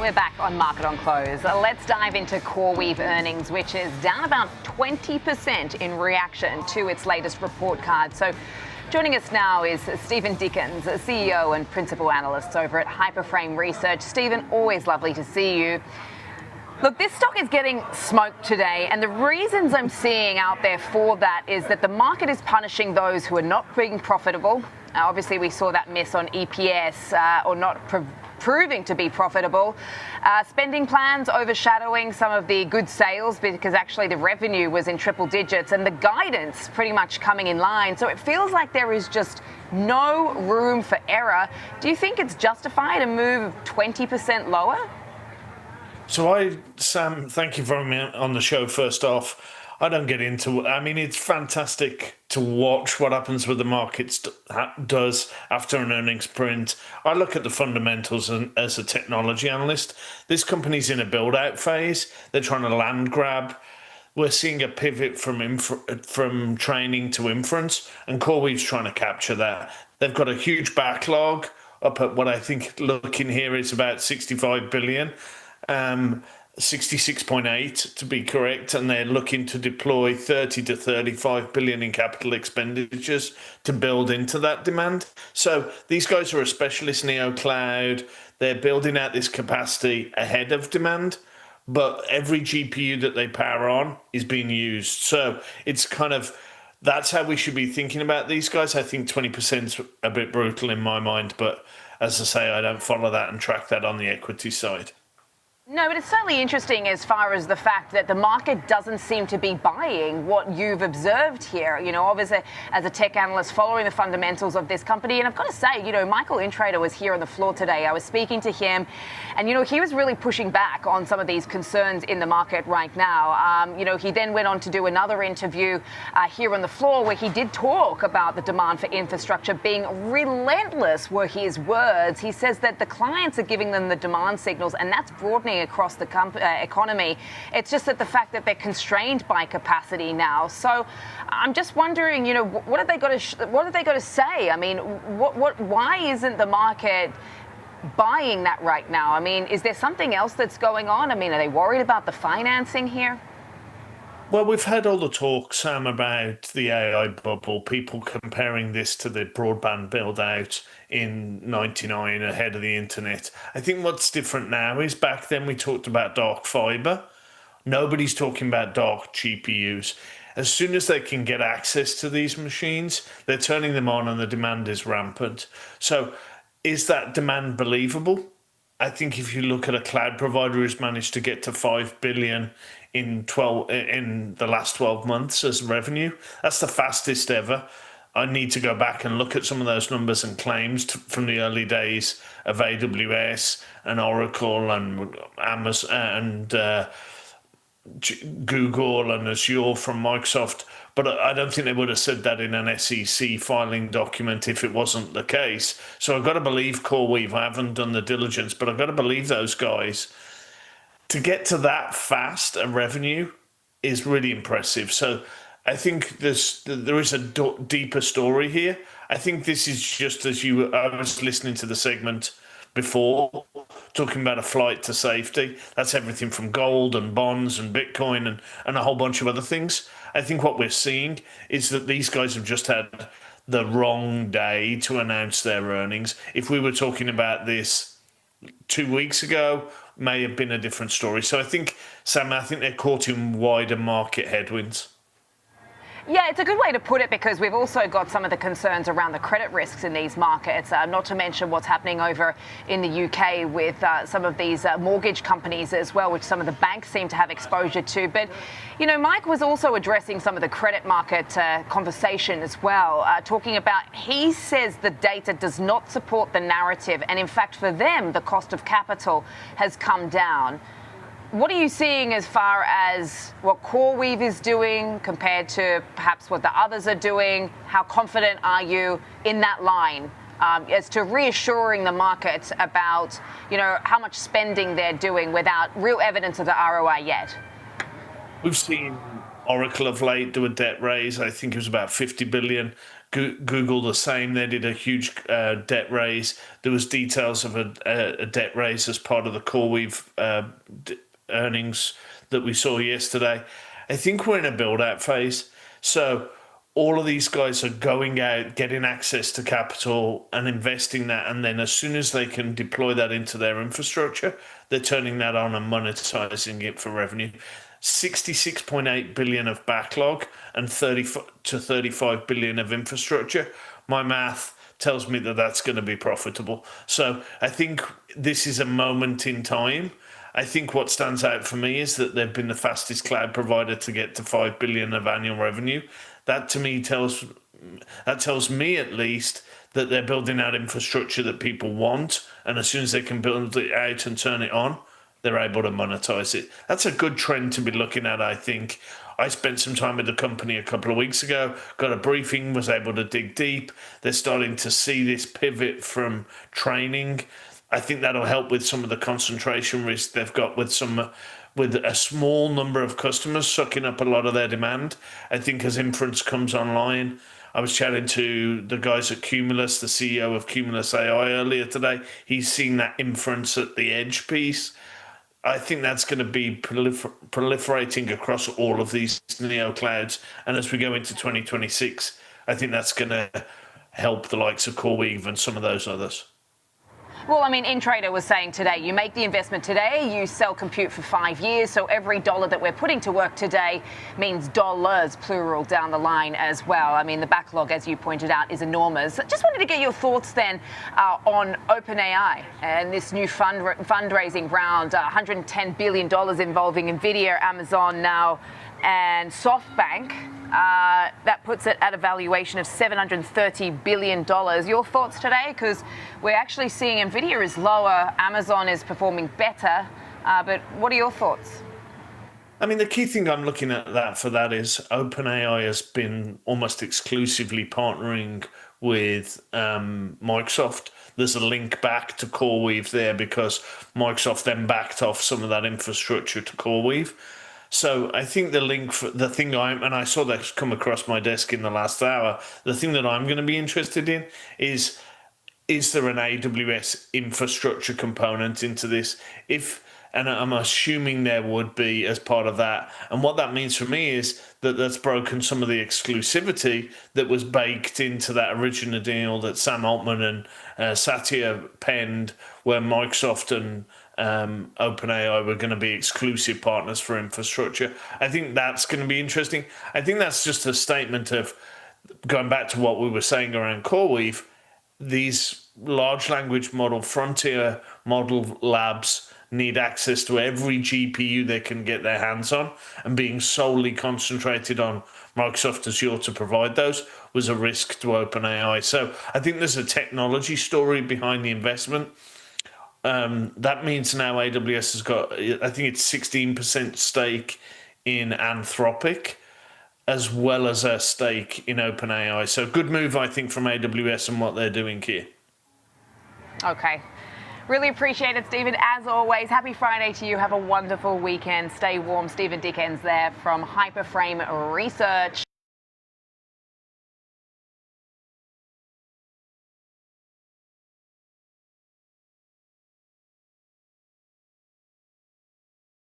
We're back on Market on Close. Let's dive into CoreWeave earnings, which is down about 20% in reaction to its latest report card. So joining us now is Stephen Dickens, CEO and Principal Analyst over at Hyperframe Research. Stephen, always lovely to see you. Look, this stock is getting smoked today, and the reasons I'm seeing out there for that is that the market is punishing those who are not being profitable. Obviously, we saw that miss on EPS or not proving to be profitable. Spending plans overshadowing some of the good sales because actually the revenue was in triple digits and the guidance pretty much coming in line. So it feels like there is just no room for error. Do you think it's justified to move 20% lower? So Sam, thank you for me on the show first off. I don't get into, I mean, it's fantastic to watch what happens with the markets does after an earnings print. I look at the fundamentals as a technology analyst. This company's in a build-out phase. They're trying to land grab. We're seeing a pivot from training to inference, and CoreWeave's trying to capture that. They've got a huge backlog up at what I think looking here is about 65 billion. 66.8 to be correct, and they're looking to deploy 30 to 35 billion in capital expenditures to build into that demand. So these guys are a specialist neo cloud. They're building out this capacity ahead of demand, but every GPU that they power on is being used. So it's kind of, that's how we should be thinking about these guys. I think 20% is a bit brutal in my mind, but as I say, I don't follow that and track that on the equity side. No, but it's certainly interesting as far as the fact that the market doesn't seem to be buying what you've observed here. You know, obviously, as a tech analyst following the fundamentals of this company, and I've got to say, you know, Michael Intrader was here on the floor today. I was speaking to him, and, you know, he was really pushing back on some of these concerns in the market right now. You know, he then went on to do another interview here on the floor where he did talk about the demand for infrastructure being relentless, were his words. He says that the clients are giving them the demand signals, and that's broadening across the economy. It's just that the fact that they're constrained by capacity now. So I'm just wondering, you know, what have they got to say? I mean, why isn't the market buying that right now? I mean, is there something else that's going on? I mean, are they worried about the financing here? Well, we've had all the talk, Sam, about the AI bubble, people comparing this to the broadband build-out in 99 ahead of the internet. I think what's different now is back then we talked about dark fiber. Nobody's talking about dark GPUs. As soon as they can get access to these machines, they're turning them on and the demand is rampant. So is that demand believable? I think if you look at a cloud provider who's managed to get to 5 billion in the last 12 months as revenue, that's the fastest ever. I need to go back and look at some of those numbers and claims from the early days of AWS and Oracle and Amazon and Google and Azure from Microsoft. But I don't think they would have said that in an SEC filing document if it wasn't the case. So I've got to believe CoreWeave. I haven't done the diligence, but I've got to believe those guys. To get to that fast a revenue is really impressive. So I think there is a deeper story here. I think this is just I was listening to the segment before, talking about a flight to safety. That's everything from gold and bonds and Bitcoin and a whole bunch of other things. I think what we're seeing is that these guys have just had the wrong day to announce their earnings. If we were talking about this 2 weeks ago, may have been a different story. So I think, Sam, they're caught in wider market headwinds. Yeah, it's a good way to put it because we've also got some of the concerns around the credit risks in these markets, not to mention what's happening over in the UK with some of these mortgage companies as well, which some of the banks seem to have exposure to. But, you know, Mike was also addressing some of the credit market conversation as well, talking about, he says the data does not support the narrative. And in fact, for them, the cost of capital has come down. What are you seeing as far as what CoreWeave is doing compared to perhaps what the others are doing? How confident are you in that line as to reassuring the market about, you know, how much spending they're doing without real evidence of the ROI yet? We've seen Oracle of late do a debt raise. I think it was about 50 billion. Google the same. They did a huge debt raise. There was details of a debt raise as part of the CoreWeave earnings that we saw yesterday. I think we're in a build-out phase. So all of these guys are going out, getting access to capital and investing that. And then as soon as they can deploy that into their infrastructure, they're turning that on and monetizing it for revenue. 66.8 billion of backlog and 30 to 35 billion of infrastructure. My math tells me that that's going to be profitable. So I think this is a moment in time. I think what stands out for me is that they've been the fastest cloud provider to get to 5 billion of annual revenue. That to me tells me at least that they're building out infrastructure that people want, and as soon as they can build it out and turn it on, they're able to monetize it. That's a good trend to be looking at, I think. I spent some time with the company a couple of weeks ago, got a briefing, was able to dig deep. They're starting to see this pivot from training. I think that'll help with some of the concentration risk they've got with a small number of customers sucking up a lot of their demand. I think as inference comes online, I was chatting to the guys at Cumulus, the CEO of Cumulus AI earlier today. He's seen that inference at the edge piece. I think that's going to be proliferating across all of these neo clouds. And as we go into 2026, I think that's going to help the likes of CoreWeave and some of those others. Well, I mean, InTrader was saying today, you make the investment today, you sell compute for 5 years, so every dollar that we're putting to work today means dollars, plural, down the line as well. I mean, the backlog, as you pointed out, is enormous. Just wanted to get your thoughts then on OpenAI and this new fundraising round, $110 billion involving NVIDIA, Amazon now, and SoftBank. That puts it at a valuation of $730 billion. Your thoughts today? Because we're actually seeing NVIDIA is lower, Amazon is performing better, but what are your thoughts? I mean, the key thing I'm looking at for that is OpenAI has been almost exclusively partnering with Microsoft. There's a link back to CoreWeave there because Microsoft then backed off some of that infrastructure to CoreWeave. So I think I saw that come across my desk in the last hour. The thing that I'm going to be interested in is there an AWS infrastructure component into this? And I'm assuming there would be as part of that. And what that means for me is that that's broken some of the exclusivity that was baked into that original deal that Sam Altman and Satya penned, where Microsoft and OpenAI were going to be exclusive partners for infrastructure. I think that's going to be interesting. I think that's just a statement of going back to what we were saying around CoreWeave. These large language model, frontier model labs need access to every GPU they can get their hands on, and being solely concentrated on Microsoft Azure to provide those was a risk to OpenAI. So I think there's a technology story behind the investment. That means now AWS has got, I think it's 16% stake in Anthropic, as well as a stake in OpenAI. So good move, I think, from AWS and what they're doing here. Okay. Really appreciate it, Stephen. As always, happy Friday to you. Have a wonderful weekend. Stay warm. Stephen Dickens there from Hyperframe Research.